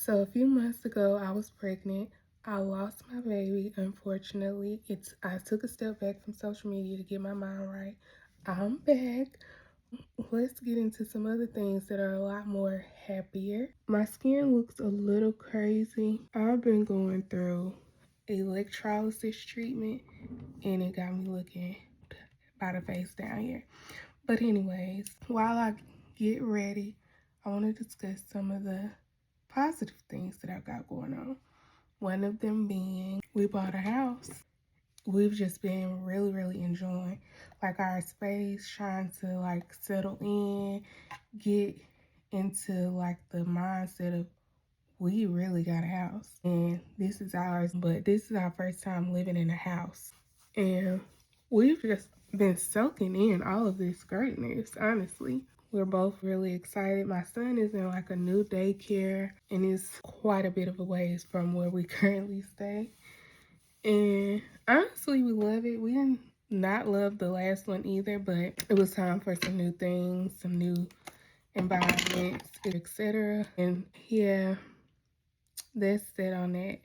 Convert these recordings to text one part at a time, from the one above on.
So a few months ago, I was pregnant. I lost my baby, unfortunately. I took a step back from social media to get my mind right. I'm back. Let's get into some other things that are a lot more happier. My skin looks a little crazy. I've been going through electrolysis treatment and it got me looking by the face down here. But anyways, while I get ready, I want to discuss some of the positive things that I've got going on. One of them being we bought a house. We've just been really enjoying like our space, trying to like settle in, get into like the mindset of we really got a house and this is ours, but this is our first time living in a house. And we've just been soaking in all of this greatness, honestly. We're both really excited. My son is in like a new daycare and it's quite a bit of a ways from where we currently stay. And honestly, we love it. We didn't not love the last one either, but it was time for some new things, some new environments, etc. And yeah, that's it on that.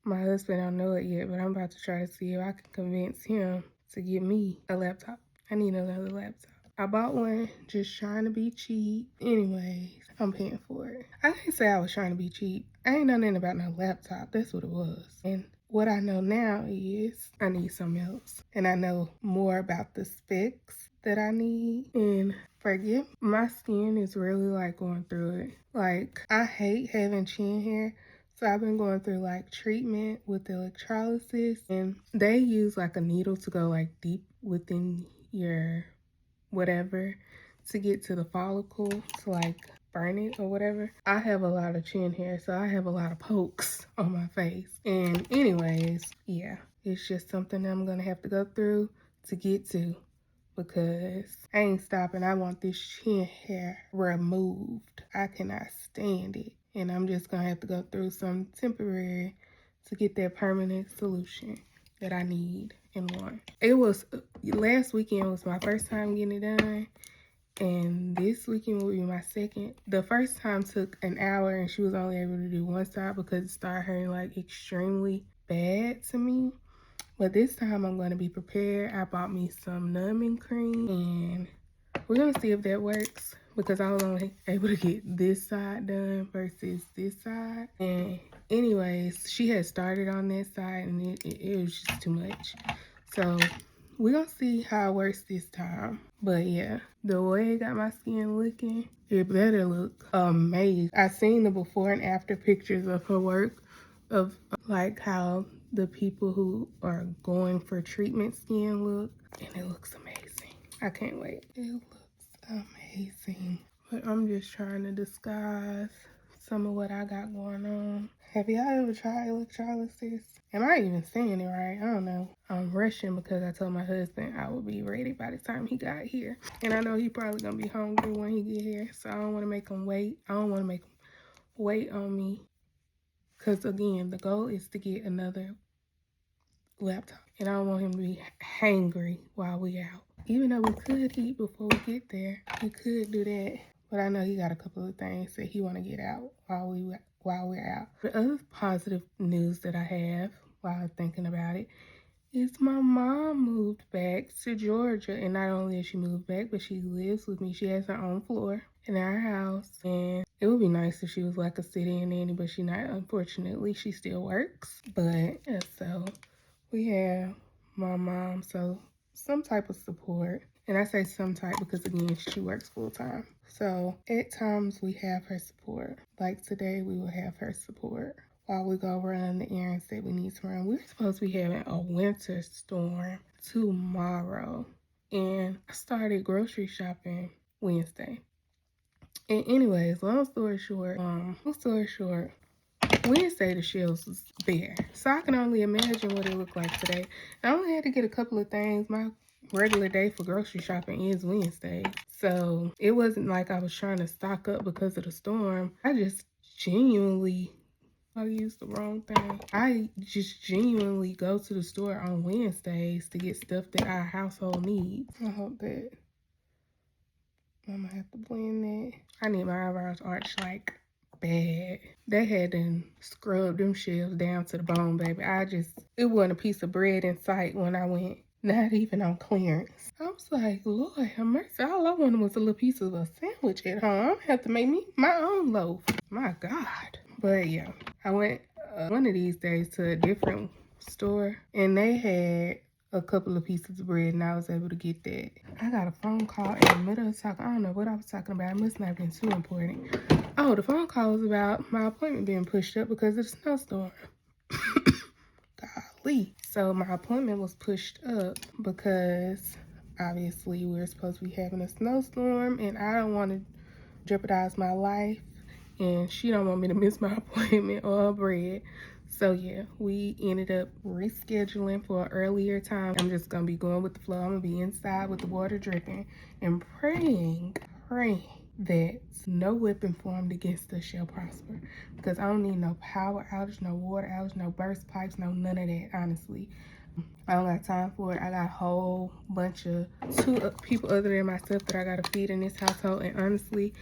My husband don't know it yet, but I'm about to try to see if I can convince him to give me a laptop. I need another laptop. I bought one just trying to be cheap. Anyways, I'm paying for it. I didn't say I was trying to be cheap. I ain't know nothing about no laptop. That's what it was. And what I know now is I need something else. And I know more about the specs that I need. And forgive, my skin is really like going through it. Like, I hate having chin hair. So I've been going through like treatment with electrolysis, and they use like a needle to go like deep within your whatever to get to the follicle to like burn it or whatever. I have a lot of chin hair, so I have a lot of pokes on my face. And anyways, yeah, it's just something I'm gonna have to go through to get to because I ain't stopping. I want this chin hair removed. I cannot stand it. And I'm just gonna have to go through some temporary to get that permanent solution that I need and want. It was last weekend was my first time getting it done, and this weekend will be my second. The first time took an hour and she was only able to do one side because it started hurting like extremely bad to me. But this time I'm going to be prepared. I bought me some numbing cream and we're going to see if that works because I was only able to get this side done versus this side. And anyways, she had started on that side and it was just too much. So we're going to see how it works this time. But yeah, the way it got my skin looking, it better look amazing. I've seen the before and after pictures of her work of like how the people who are going for treatment skin look, and it looks amazing. I can't wait. It looks amazing. But I'm just trying to disguise some of what I got going on. Have y'all ever tried electrolysis? Am I even saying it right? I don't know. I'm rushing because I told my husband I would be ready by the time he got here. And I know he probably gonna be hungry when he get here, so I don't want to make him wait. I don't want to make him wait on me. Because again, the goal is to get another laptop. And I don't want him to be hangry while we out. Even though we could eat before we get there, we could do that. But I know he got a couple of things that he want to get out while we're out. The other positive news that I have while I'm thinking about it is my mom moved back to Georgia. And not only has she moved back, but she lives with me. She has her own floor in our house. And it would be nice if she was like a sit-in nanny, but she not. Unfortunately, she still works. But yeah, so we have my mom, so some type of support. And I say some type because again, she works full time. So at times we have her support. Like today, we will have her support while we go run the errands that we need to run. We're supposed to be having a winter storm tomorrow. And I started grocery shopping Wednesday. And anyways, long story short, Wednesday the shelves was bare. So I can only imagine what it looked like today. I only had to get a couple of things. My regular day for grocery shopping is Wednesday. So it wasn't like I was trying to stock up because of the storm. I just genuinely, I used the wrong thing. I just genuinely go to the store on Wednesdays to get stuff that our household needs. I hope that I'm gonna have to blend that. I need my eyebrows arched like bad. They had to scrub them shells down to the bone, baby. It wasn't a piece of bread in sight when I went. Not even on clearance. I was like, Lord have mercy. All I wanted was a little piece of a sandwich at home. I'm gonna have to make me my own loaf. My God. But yeah, I went one of these days to a different store and they had a couple of pieces of bread and I was able to get that. I got a phone call in the middle of talking. I don't know what I was talking about. It must not have been too important. Oh, the phone call was about my appointment being pushed up because of the snowstorm. Golly. So my appointment was pushed up because obviously we were supposed to be having a snowstorm and I don't want to jeopardize my life and she don't want me to miss my appointment or bread. So yeah, we ended up rescheduling for an earlier time. I'm just gonna be going with the flow. I'm gonna be inside with the water dripping and praying that no weapon formed against us shall prosper. Because I don't need no power outage, no water outage, no burst pipes, no none of that, honestly. I don't got time for it. I got a whole bunch of two people other than myself that I gotta feed in this household, and honestly,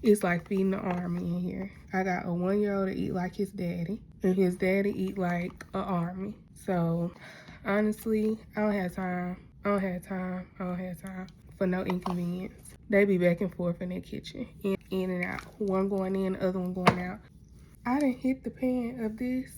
it's like feeding the army in here. I got a 1-year-old that eat like his daddy, and his daddy eat like an army. So honestly, I don't have time for no inconvenience. They be back and forth in their kitchen, in and out. One going in, the other one going out. I done hit the pan of this.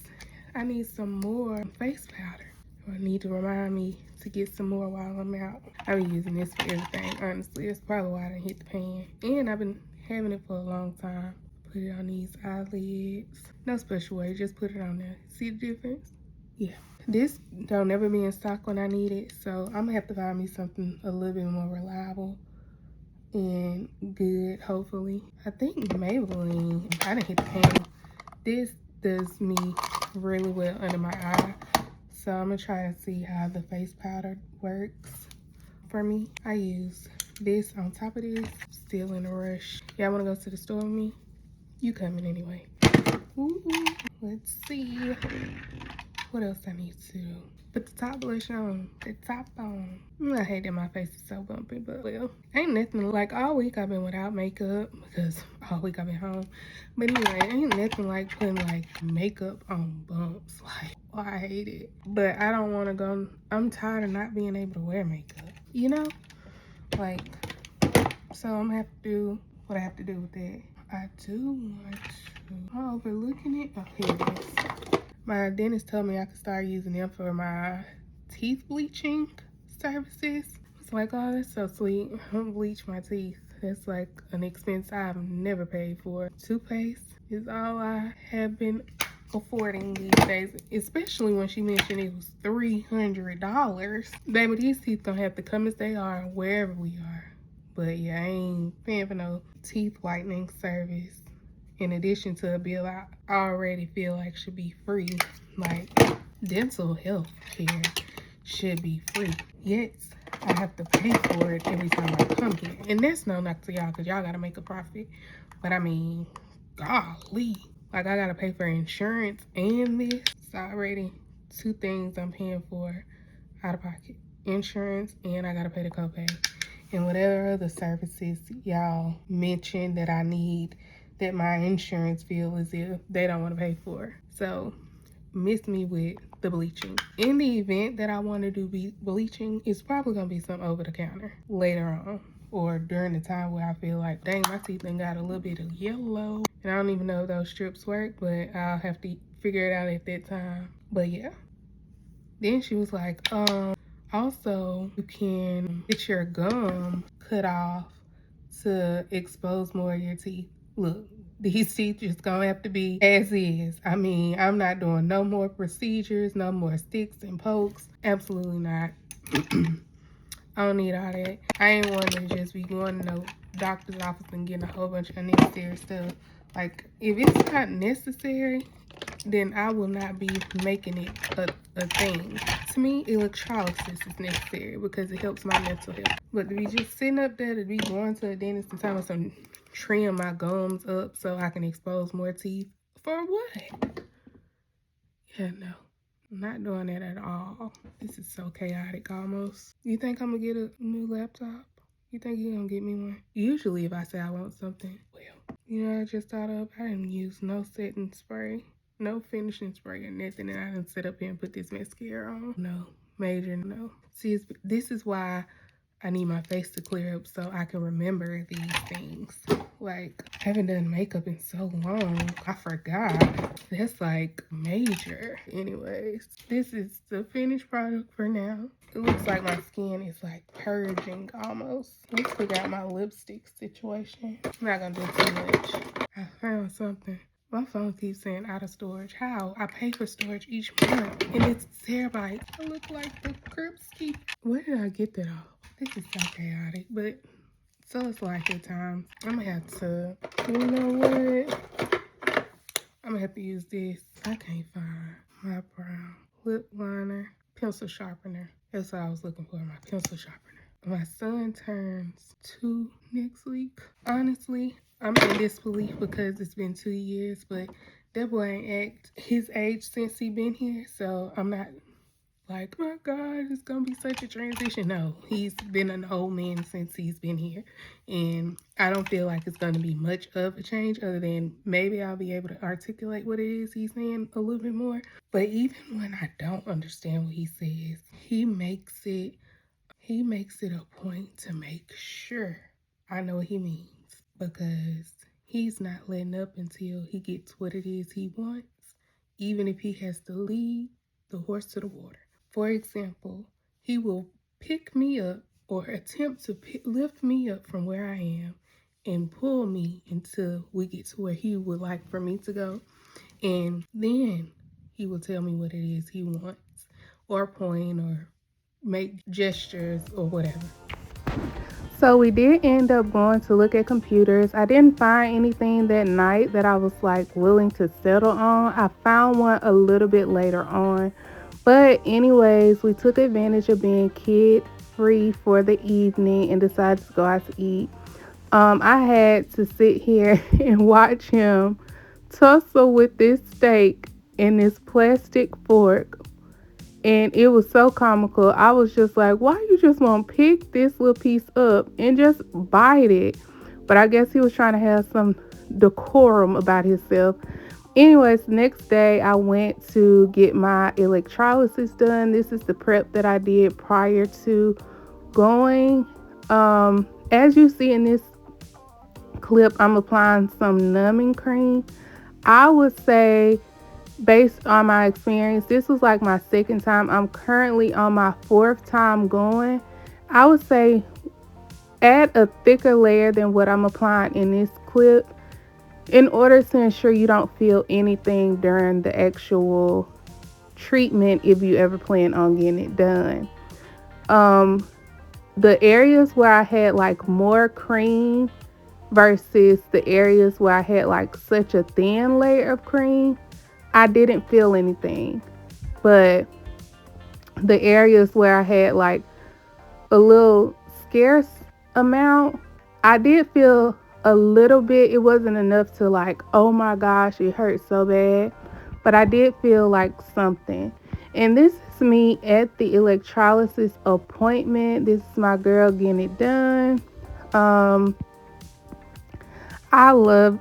I need some more face powder. I need to remind me to get some more while I'm out. I've been using this for everything, honestly. That's probably why I done hit the pan. And I've been having it for a long time. Put it on these eyelids. No special way, just put it on there. See the difference? Yeah. This don't never be in stock when I need it, so I'm gonna have to find me something a little bit more reliable and good, hopefully. I think Maybelline, I done hit the pan. This does me really well under my eye, so I'm gonna try to see how the face powder works for me. I use this on top of this. Still in a rush. Y'all wanna go to the store with me? You coming anyway. Ooh, let's see what else I need to do. Put the top blush on, the top on. I hate that my face is so bumpy, but well, ain't nothing like all week I've been without makeup because all week I've been home. But anyway, ain't nothing like putting like makeup on bumps. Like, oh, I hate it. But I don't want to go. I'm tired of not being able to wear makeup, you know? Like, so I'm gonna have to do what I have to do with that. I do want to, I'm overlooking it. Oh, here it is. My dentist told me I could start using them for my teeth bleaching services. It's like, oh, that's so sweet. I don't bleach my teeth. That's like an expense I've never paid for. Toothpaste is all I have been affording these days, especially when she mentioned it was $300. Baby, these teeth gonna have to come as they are wherever we are. But yeah, I ain't paying for no teeth whitening service. In addition to a bill I already feel like should be free. Like, dental health care should be free. Yet, I have to pay for it every time I come here. And that's no knock to y'all, because y'all got to make a profit. But I mean, golly. Like, I got to pay for insurance and this. It's already 2 things I'm paying for out of pocket. Insurance, and I got to pay the copay. And whatever other services y'all mentioned that I need, that my insurance feel as if they don't want to pay for. So miss me with the bleaching. In the event that I want to do bleaching, it's probably gonna be some over the counter later on, or during the time where I feel like, dang, my teeth done got a little bit of yellow, and I don't even know if those strips work, but I'll have to figure it out at that time. But yeah, then she was like, also you can get your gum cut off to expose more of your teeth. Look, these teeth just gonna have to be as is. I mean, I'm not doing no more procedures, no more sticks and pokes. Absolutely not. I don't need all that. I ain't wanting to just be going to no doctor's office and getting a whole bunch of unnecessary stuff. Like, if it's not necessary, then I will not be making it a thing. To me, electrolysis is necessary because it helps my mental health. But to be just sitting up there, to be going to a dentist and telling some trim my gums up so I can expose more teeth, for what? Yeah, no. I'm not doing that at all. This is so chaotic almost. You think I'm gonna get a new laptop? You think you're gonna get me one? Usually if I say I want something, well, you know, I just thought of, I didn't use no setting spray, no finishing spray or nothing, and I didn't sit up here and put this mascara on. No, major no. See, this is why I need my face to clear up so I can remember these things. Like, I haven't done makeup in so long. I forgot. That's like major. Anyways, this is the finished product for now. It looks like my skin is like purging almost. Let's figure out my lipstick situation. I'm not gonna do too much. I found something. My phone keeps saying out of storage. How? I pay for storage each month and it's terabytes. I look like the Kripsky. Where did I get that off? This is so chaotic, but so it's life at times. I'm gonna have to, you know what? I'm gonna have to use this. I can't find my brown lip liner, pencil sharpener. That's what I was looking for, my pencil sharpener. My son turns 2 next week. Honestly, I'm in disbelief because it's been 2 years, but that boy ain't act his age since he been here, so I'm not like, my God, it's gonna be such a transition. No, he's been an old man since he's been here, and I don't feel like it's gonna be much of a change other than maybe I'll be able to articulate what it is he's saying a little bit more. But even when I don't understand what he says, he makes it a point to make sure I know what he means, because he's not letting up until he gets what it is he wants, even if he has to lead the horse to the water. For example, he will pick me up or attempt to lift me up from where I am and pull me until we get to where he would like for me to go. And then he will tell me what it is he wants, or point, or make gestures, or whatever. So we did end up going to look at computers. I didn't find anything that night that I was like willing to settle on. I found one a little bit later on. But anyways, we took advantage of being kid free for the evening and decided to go out to eat. I had to sit here and watch him tussle with this steak and this plastic fork. And it was so comical. I was just like, why you just won't pick this little piece up and just bite it? But I guess he was trying to have some decorum about himself. Anyways, next day I went to get my electrolysis done. This is the prep that I did prior to going. As you see in this clip, I'm applying some numbing cream. I would say, based on my experience, this was like my second time. I'm currently on my 4th time going. I would say add a thicker layer than what I'm applying in this clip, in order to ensure you don't feel anything during the actual treatment if you ever plan on getting it done. The areas where I had like more cream versus the areas where I had like such a thin layer of cream, I didn't feel anything. But the areas where I had like a little scarce amount, I did feel a little bit. It wasn't enough to like, oh my gosh, it hurts so bad, but I did feel like something. And this is me at the electrolysis appointment. This is my girl getting it done. I love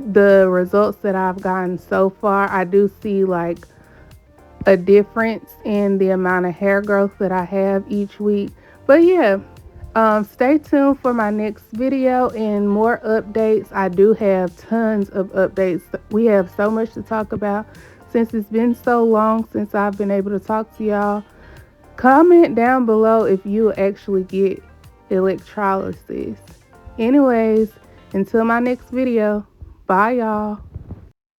the results that I've gotten so far. I do see like a difference in the amount of hair growth that I have each week. But yeah, stay tuned for my next video and more updates. I do have tons of updates. We have so much to talk about since it's been so long since I've been able to talk to y'all. Comment down below if you actually get electrolysis. Anyways, until my next video, bye y'all.